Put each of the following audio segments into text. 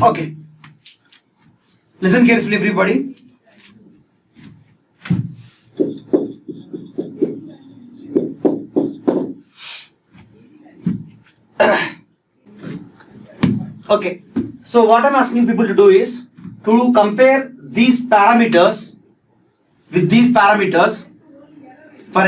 Okay. Listen carefully, everybody. Okay. So what I'm asking people to do is to compare these parameters with these parameters for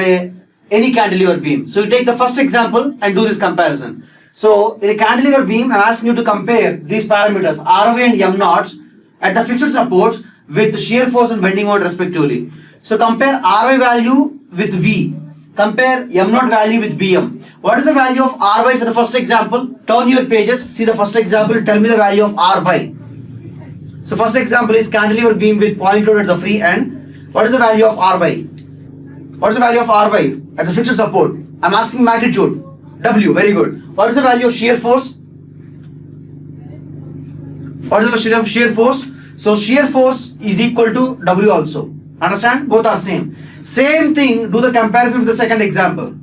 any cantilever beam. So you take the first example and do this comparison. So in a cantilever beam, I'm asking you to compare these parameters Rv and M naught at the fixed supports with shear force and bending moment respectively. So compare Ry value with V. Compare M naught value with Bm. What is the value of Ry for the first example? Turn your pages, see the first example, tell me the value of Ry. So first example is cantilever beam with point load at the free end. What is the value of Ry? What is the value of Ry at the fixed support? I'm asking magnitude. W, very good. What is the value of shear force? What is the value of shear force? So shear force is equal to W also. Understand? Both are same. Same thing, do the comparison with the second example.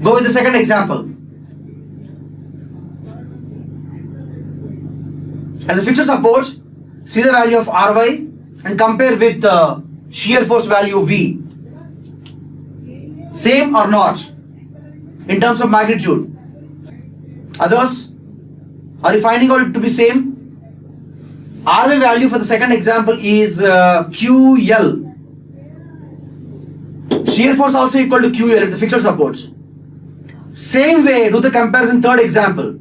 Go with the second example. At the fixed support, see the value of Ry and compare with shear force value V. Same or not in terms of magnitude? Others, are you finding out to be same? Ry value for the second example is QL. Shear force also equal to QL at the fixed supports. Same way, do the comparison third example.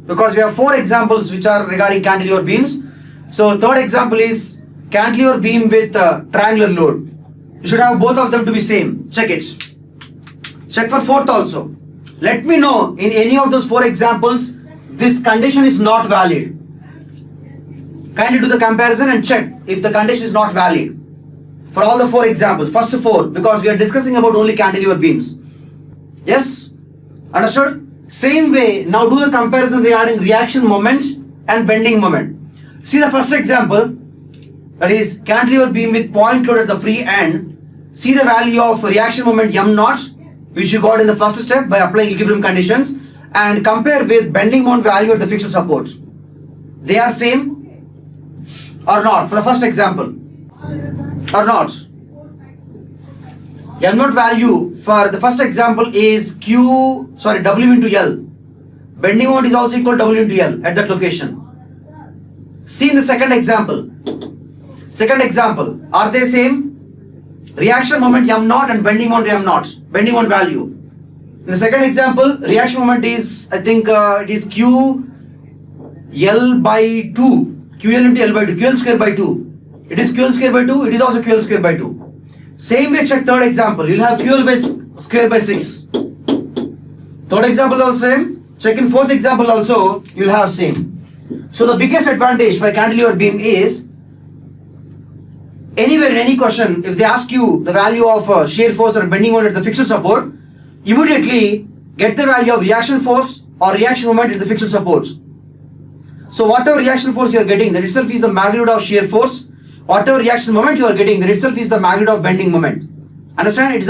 Because we have 4 examples which are regarding cantilever beams. So third example is cantilever beam with triangular load. You should have both of them to be same. Check it. Check for fourth also. Let me know in any of those 4 examples this condition is not valid. Kindly do the comparison and check if the condition is not valid for all the 4 examples. First 4, because we are discussing about only cantilever beams. Yes? Understood? Same way, now do the comparison regarding reaction moment and bending moment. See the first example, that is cantilever beam with point load at the free end. See the value of reaction moment M naught, which you got in the first step by applying equilibrium conditions, and compare with bending moment value at the fixed supports. They are same or not for the first example, or not? M naught value for the first example is W into L. Bending moment is also equal to W into L at that location. See in the second example. Second example, are they same? Reaction moment M naught and bending moment M naught. Bending moment value. In the second example, reaction moment is, I think it is QL by 2. QL into L by 2. QL square by 2. It is QL square by 2. It is also QL square by 2. Same way, check third example. You'll have QL by square by 6. Third example also same. Check in fourth example also, you'll have same. So the biggest advantage for a cantilever beam is, anywhere in any question, if they ask you the value of shear force or bending moment at the fixed support, immediately get the value of reaction force or reaction moment at the fixed supports. So whatever reaction force you are getting, that itself is the magnitude of shear force. Whatever reaction moment you are getting, that itself is the magnitude of bending moment. Understand? It is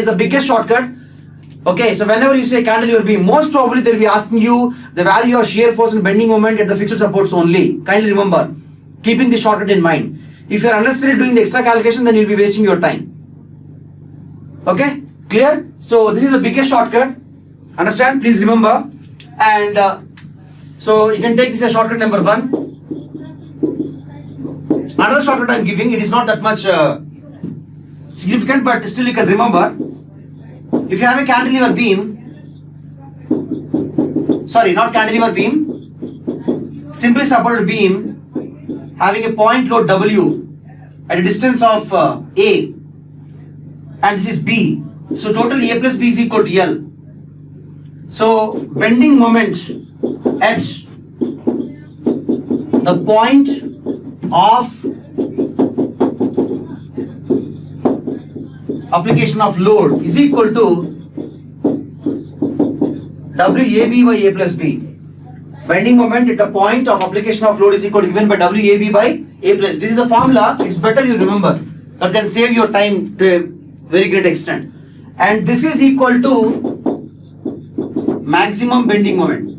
the biggest shortcut. Okay, so whenever you say cantilever beam, most probably they will be asking you the value of shear force and bending moment at the fixed supports only. Kindly remember, keeping this shortcut in mind. If you are unnecessarily doing the extra calculation, then you will be wasting your time. Okay, clear? So this is the biggest shortcut. Understand? Please remember. And so you can take this as shortcut number 1. Another shortcut I am giving, it is not that much significant, but still you can remember. If you have a cantilever beam, not cantilever beam, simply supported beam having a point load W at a distance of A, and this is B. So total A plus B is equal to L. So bending moment at the point of application of load is equal to WAB by A plus B. Bending moment at the point of application of load is equal to given by WAB by A plus. This is the formula. It's better you remember. That can save your time to a very great extent. And this is equal to maximum bending moment.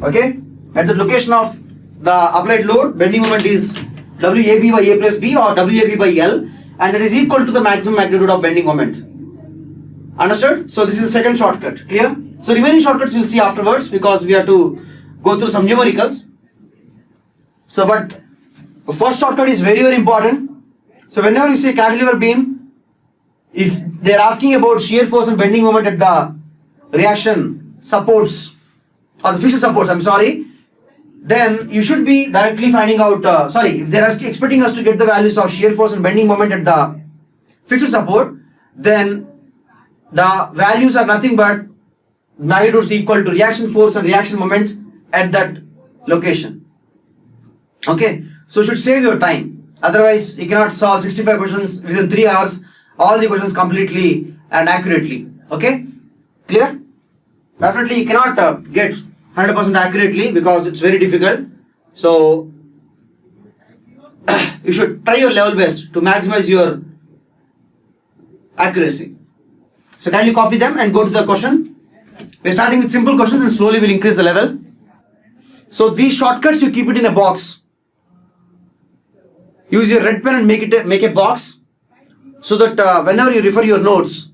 Okay, at the location of the applied load, bending moment is WAB by A plus B or WAB by L, and that is equal to the maximum magnitude of bending moment. Understood? So this is the second shortcut. Clear? So remaining shortcuts we'll see afterwards because we have to go through some numericals. So but the first shortcut is very important. So whenever you say cantilever beam, if they are asking about shear force and bending moment at the reaction supports or the fixed supports, I'm sorry, then you should be directly finding out, if they are expecting us to get the values of shear force and bending moment at the fixed support, then the values are nothing but magnitudes equal to reaction force and reaction moment at that location. Okay, so you should save your time. Otherwise, you cannot solve 65 questions within 3 hours, all the questions completely and accurately. Okay, clear? Definitely you cannot get 100% accurately because it's very difficult. So you should try your level best to maximize your accuracy. So kindly copy them and go to the question. We're starting with simple questions and slowly we'll increase the level. So these shortcuts you keep it in a box. Use your red pen and make a box so that whenever you refer your notes,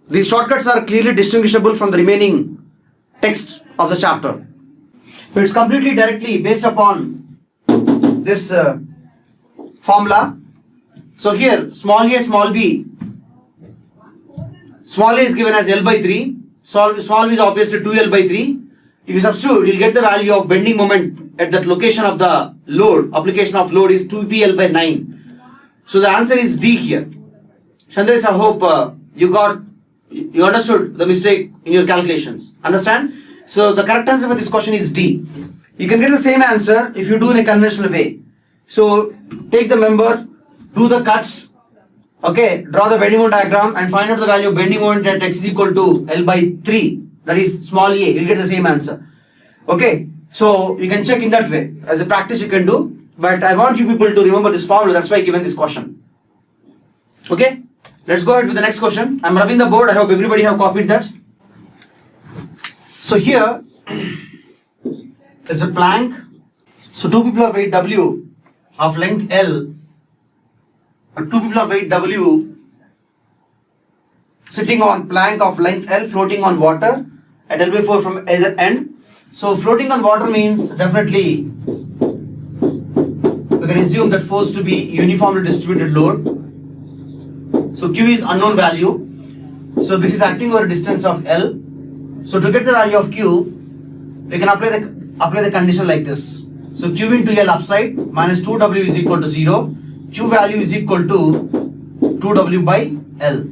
these shortcuts are clearly distinguishable from the remaining text of the chapter. So it's completely directly based upon this formula. So here small a, small b. Small a is given as L by 3. Small b is obviously 2L by 3. If you substitute, you'll get the value of bending moment at that location of the load. Application of load is 2PL by 9. So the answer is D here. Chandris, I hope you understood the mistake in your calculations. Understand? So the correct answer for this question is D. You can get the same answer if you do in a conventional way. So take the member, do the cuts, okay, draw the bending moment diagram and find out the value of bending moment at x is equal to L by 3. That is small a. You'll get the same answer. Okay, so you can check in that way. As a practice you can do. But I want you people to remember this formula. That's why I given this question. Okay, let's go ahead with the next question. I'm rubbing the board. I hope everybody have copied that. So here there's a plank. So two people of weight W of length L, or two people of weight W sitting on plank of length L floating on water at L by 4 from either end. So floating on water means definitely we can assume that force to be uniformly distributed load. So Q is unknown value. So this is acting over a distance of L. So to get the value of Q, we can apply the condition like this. So Q into L upside minus 2W is equal to 0. Q value is equal to 2W by L.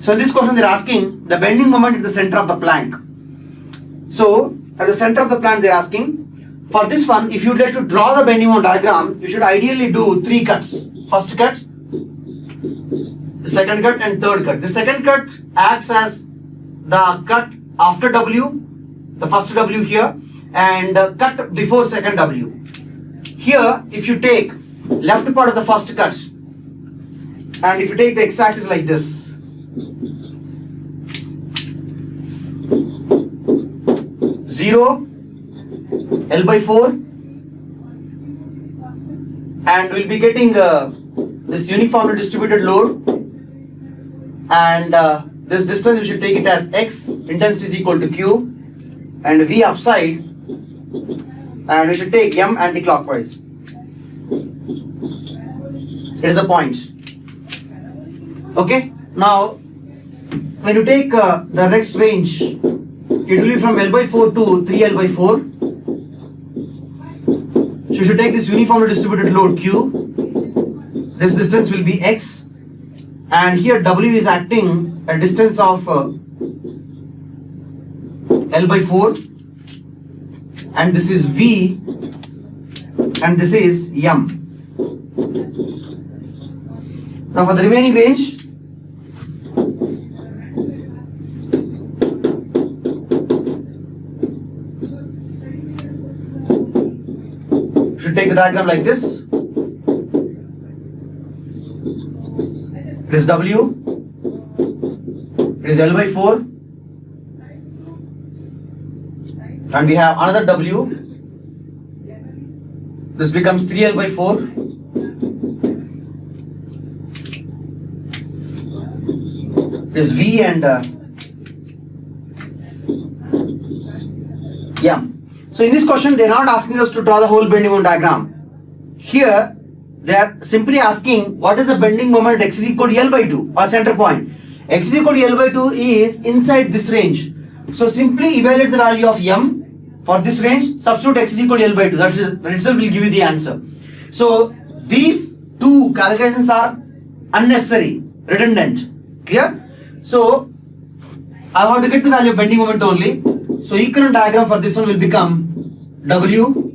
So in this question they are asking the bending moment at the center of the plank. So at the center of the plank they are asking, for this one if you would like to draw the bending moment diagram, you should ideally do 3 cuts. First cut, second cut and third cut. The second cut acts as the cut after W, the first W here, and cut before second W. Here if you take left part of the first cut and if you take the x-axis like this, zero, L by 4, and we'll be getting this uniformly distributed load, and this distance we should take it as x, intensity is equal to q, and v upside, and we should take m anti-clockwise. It is a point. Okay, now when you take the next range, it will be from L by 4 to 3L by 4. So you should take this uniformly distributed load Q. This distance will be x, and here W is acting at a distance of L by 4, and this is V, and this is M. Now for the remaining range, take the diagram like this. It is W, it is L by 4, and we have another W. This becomes 3L by 4. Is V and yeah. So in this question, they are not asking us to draw the whole bending moment diagram. Here, they are simply asking what is the bending moment at x is equal to L by 2 or center point. X is equal to L by 2 is inside this range. So simply evaluate the value of M for this range, substitute x is equal to L by 2. That itself will give you the answer. So these two calculations are unnecessary, redundant. Clear? So I want to get the value of bending moment only. So equivalent diagram for this one will become W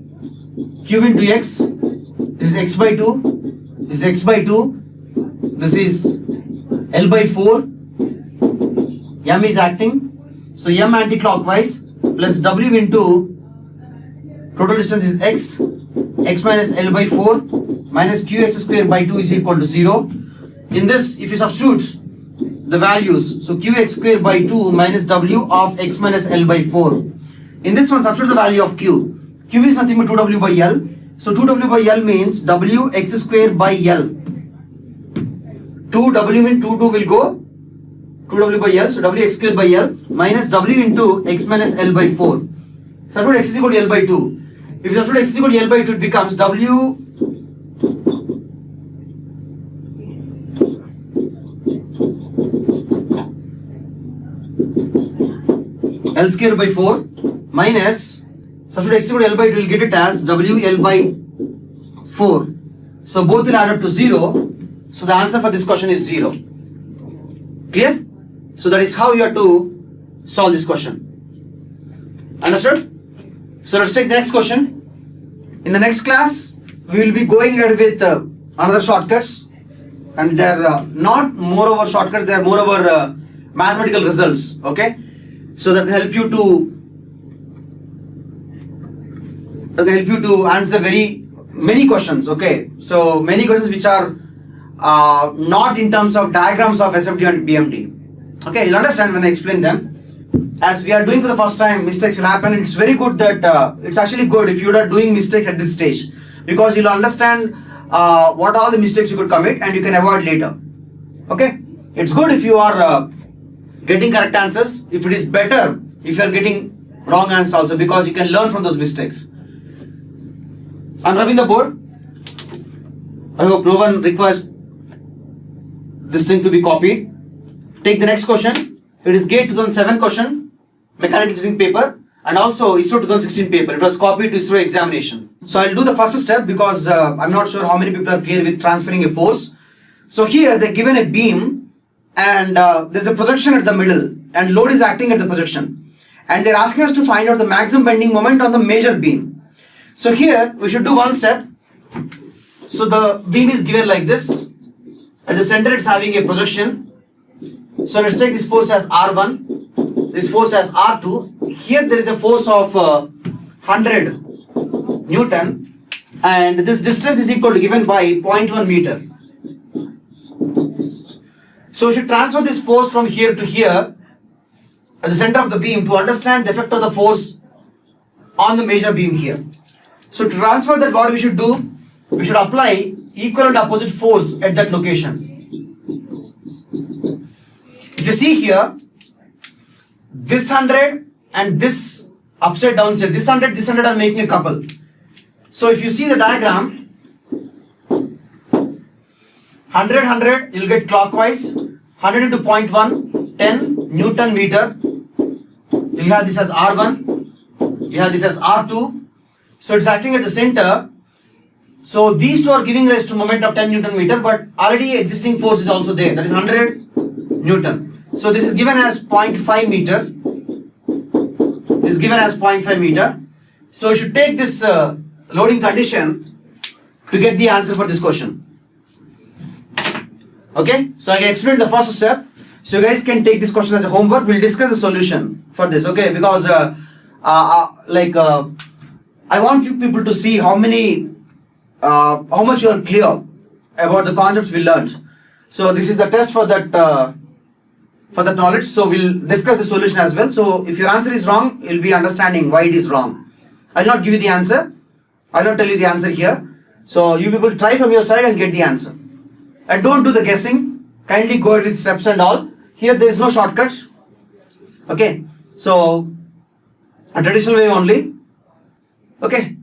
Q into X. This is X by 2. This is X by 2. This is L by 4. M is acting. So M anti-clockwise plus W into total distance is X. X minus L by 4 minus QX square by 2 is equal to 0. In this, if you substitute the values, so Qx square by 2 minus W of X minus L by 4. In this one, substitute the value of Q. Q is nothing but 2W by L. So 2W by L means W X square by L. 2W means 2 will go 2W by L. So W X square by L minus W into X minus L by 4. Substitute X is equal to L by 2. If you substitute X is equal to L by 2, it becomes W L square by 4 minus substitute X is equal to L by 2, will get it as W L by 4. So both will add up to 0. So the answer for this question is 0. Clear? So that is how you have to solve this question. Understood? So let's take the next question. In the next class, we will be going ahead with another shortcuts, and they are not moreover shortcuts, they are moreover mathematical results. Okay? So that will help you to answer many questions. Okay? So many questions which are not in terms of diagrams of SFD and BMD. Okay, you'll understand when I explain them. As we are doing for the first time, mistakes will happen. It's very good that it's actually good if you are doing mistakes at this stage, because you'll understand what all the mistakes you could commit and you can avoid later. Okay, it's good if you are getting correct answers. If it is better if you are getting wrong answers also, because you can learn from those mistakes. I'm rubbing the board. I hope no one requires this thing to be copied. Take the next question. It is GATE 2007 question, mechanical engineering paper, and also ISRO 2016 paper. It was copied to ISRO examination. So I'll do the first step because I'm not sure how many people are clear with transferring a force. So here they're given a beam and there's a projection at the middle and load is acting at the projection. And they're asking us to find out the maximum bending moment on the major beam. So here we should do one step. So the beam is given like this. At the center it's having a projection. So let's take this force as R1, this force as R2. Here there is a force of 100 Newton and this distance is equal to given by 0.1 meter. So we should transfer this force from here to here at the center of the beam to understand the effect of the force on the major beam here. So to transfer that, what we should do? We should apply equal and opposite force at that location. If you see here, this 100 and this upside down side, this 100 are making a couple. So if you see the diagram, 100, you'll get clockwise, 100 into 0.1, 10 Newton meter. You'll have this as R1, you have this as R2. So it's acting at the center. So these two are giving rise to moment of 10 Newton meter, but already existing force is also there, that is 100 Newton. So this is given as 0.5 meter. This is given as 0.5 meter. So you should take this loading condition to get the answer for this question. Okay, so I explained the first step. So you guys can take this question as a homework. We'll discuss the solution for this. Okay, because I want you people to see how much you are clear about the concepts we learned. So this is the test for that for that knowledge. So we'll discuss the solution as well. So if your answer is wrong, you'll be understanding why it is wrong. I'll not give you the answer. I'll not tell you the answer here. So you people try from your side and get the answer. And don't do the guessing. Kindly go ahead with steps and all. Here there is no shortcuts. Okay. So a traditional way only. Okay.